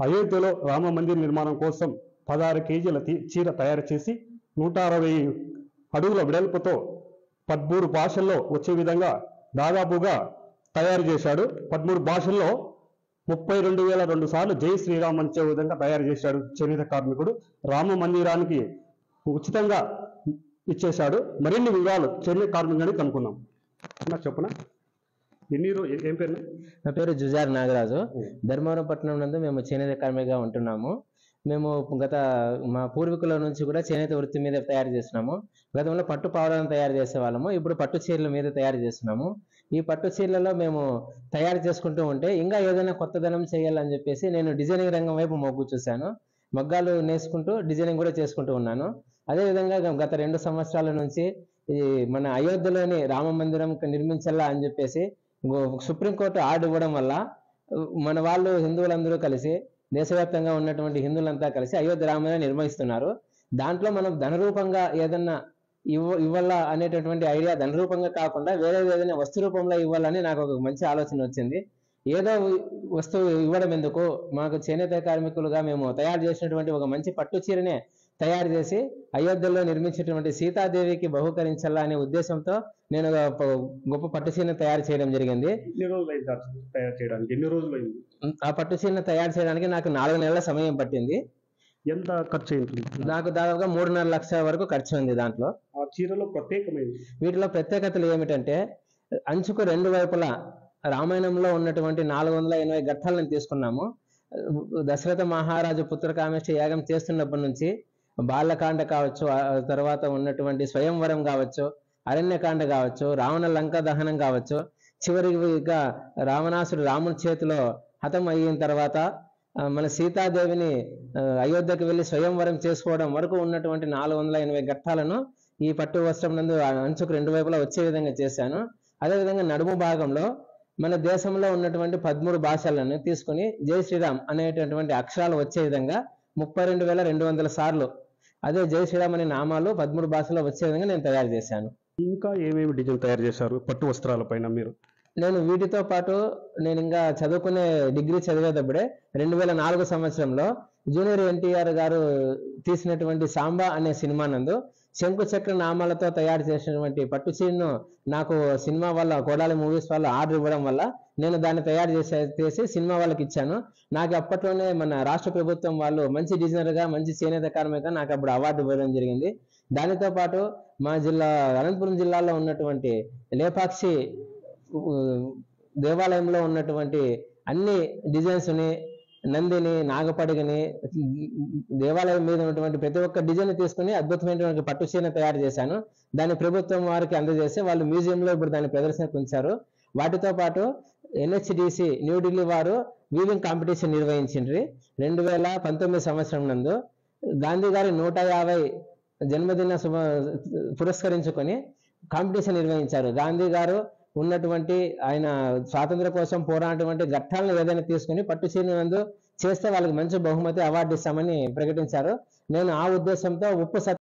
అయోధ్యలో రామ మందిర నిర్మాణం కోసం 16 కేజీల చీర తయారు చేసి 160 అడుగుల వెడల్పుతో 13 భాషల్లో వచ్చే విధంగా దాదాపుగా తయారు చేశాడు. 13 భాషల్లో 32,002 సార్లు జై శ్రీరామ్ అనే విధంగా తయారు చేశాడు చేనేత కార్మికుడు. రామ మందిరానికి ఉచితంగా ఇచ్చేశాడు. మరిన్ని వివరాలు చేనేత కార్మికుడిని కనుక్కున్నాం. చెప్పనా? ఏం పేరు? నా పేరు జుజార్ నాగరాజు. ధర్మవరం పట్టణం నందు మేము చేనేత కార్మికుగా ఉంటున్నాము. మేము మా పూర్వీకుల నుంచి కూడా చేనేత వృత్తి మీద తయారు చేస్తున్నాము. గతంలో పట్టు పావడాలను తయారు చేసేవాళ్ళము, ఇప్పుడు పట్టు చీరల మీద తయారు చేస్తున్నాము. ఈ పట్టు చీరలలో మేము తయారు చేసుకుంటూ ఉంటే ఇంకా ఏదైనా కొత్తదనం చేయాలని చెప్పేసి నేను డిజైనింగ్ రంగం వైపు మొగ్గు చూశాను. మగ్గాలు నేర్చుకుంటూ డిజైనింగ్ కూడా చేసుకుంటూ ఉన్నాను. అదేవిధంగా గత 2 సంవత్సరాల నుంచి మన అయోధ్యలోని రామ మందిరం నిర్మించాలా అని చెప్పేసి సుప్రీంకోర్టు ఆర్డర్ ఇవ్వడం వల్ల మన వాళ్ళు హిందువులందరూ కలిసి, దేశవ్యాప్తంగా ఉన్నటువంటి హిందువులంతా కలిసి అయోధ్య రామాలయం నిర్వహిస్తున్నారు. దాంట్లో మనం ధనరూపంగా ఏదన్నా ఇవ్వాలా అనేటటువంటి ఐడియా ధనరూపంగా కాకుండా వేరే ఏదైనా వస్తు రూపంలో ఇవ్వాలని నాకు ఒక మంచి ఆలోచన వచ్చింది. ఏదో వస్తువు ఇవ్వడం ఎందుకు, మాకు చేనేత కార్మికులుగా మేము తయారు చేసినటువంటి ఒక మంచి పట్టు చీరనే తయారు చేసి అయోధ్యలో నిర్మించినటువంటి సీతాదేవికి బహుకరించాలా అనే ఉద్దేశంతో నేను గొప్ప పట్టు చీరను తయారు చేయడం జరిగింది. ఎన్ని రోజులు అయింది? ఆ పట్టు చీరను తయారు చేయడానికి నాకు 4 నెలల సమయం పట్టింది. ఎంత ఖర్చు అయింది? నాకు దాదాపుగా 3.5 లక్షల వరకు ఖర్చు ఉంది. దాంట్లో ఆ చీరలో ప్రత్యేకమైనది, వీటిలో ప్రత్యేకతలు ఏమిటంటే అంచుకు 2 వైపులా రామాయణంలో ఉన్నటువంటి 480 ఘట్టాలను తీసుకున్నాము. దశరథ మహారాజు పుత్రకామేష్టి యాగం చేస్తున్నప్పటి నుంచి బాలకాండ కావచ్చు, తర్వాత ఉన్నటువంటి స్వయంవరం కావచ్చు, అరణ్యకాండ కావచ్చు, రావణ లంక దహనం కావచ్చు, చివరిగా రావణాసుడు రాముని చేతిలో హతం అయిన తర్వాత మన సీతాదేవిని అయోధ్యకు వెళ్ళి స్వయంవరం చేసుకోవడం వరకు ఉన్నటువంటి 480 ఘట్టాలను ఈ పట్టు వస్త్రం నందు అంచుకు 2 వైపులా వచ్చే విధంగా చేశాను. అదేవిధంగా నడుము భాగంలో మన దేశంలో ఉన్నటువంటి 13 భాషలను తీసుకుని జై శ్రీరామ్ అనేటటువంటి అక్షరాలు వచ్చే విధంగా 32,200 సార్లు అదే జై శ్రీరామ్ అనే నామాలు 13 భాషలో వచ్చే విధంగా నేను తయారు చేశాను. ఇంకా ఏమేమి డిజైన్ తయారు చేశారు పట్టు వస్త్రాల పైన మీరు? నేను వీటితో పాటు నేను ఇంకా చదువుకునే డిగ్రీ చదివేటప్పుడే 2004 సంవత్సరంలో జూనియర్ ఎన్టీఆర్ గారు తీసినటువంటి సాంబా అనే సినిమా నందు శంకు చక్ర నామాలతో తయారు చేసినటువంటి పట్టు చీరను నాకు సినిమా వల్ల కోడాలి మూవీస్ వాళ్ళు ఆర్డర్ ఇవ్వడం వల్ల నేను దాన్ని తయారు చేసి సినిమా వాళ్ళకి ఇచ్చాను. నాకు అప్పట్లోనే మన రాష్ట్ర ప్రభుత్వం వాళ్ళు మంచి డిజైనర్గా, మంచి చేనేత కార్మికుగా నాకు అప్పుడు అవార్డు ఇవ్వడం జరిగింది. దానితో పాటు మా అనంతపురం జిల్లాలో ఉన్నటువంటి లేపాక్షి దేవాలయంలో ఉన్నటువంటి అన్ని డిజైన్స్ని, నందిని, నాగపడిగని, దేవాలయం మీద ఉన్నటువంటి ప్రతి ఒక్క డిజైన్ తీసుకుని అద్భుతమైనటువంటి పట్టు చీర తయారు చేశాను. దాన్ని ప్రభుత్వం వారికి అందజేసి వాళ్ళు మ్యూజియంలో ఇప్పుడు దాన్ని ప్రదర్శనకు ఉంచారు. వాటితో పాటు NHDC న్యూఢిల్లీ వారు వీవింగ్ కాంపిటీషన్ నిర్వహించిండ్రి 2019 సంవత్సరం నందు. గాంధీ గారి 150 జన్మదిన పురస్కరించుకొని కాంపిటీషన్ నిర్వహించారు. గాంధీ గారు ఉన్నటువంటి ఆయన స్వాతంత్ర కోసం పోరాడినటువంటి ఘట్టాలను ఏదైనా తీసుకుని పట్టు చీర నందు చేస్తే వాళ్ళకి మంచి బహుమతి అవార్డు ఇస్తామని ప్రకటించారు. నేను ఆ ఉద్దేశంతో ఉప్పు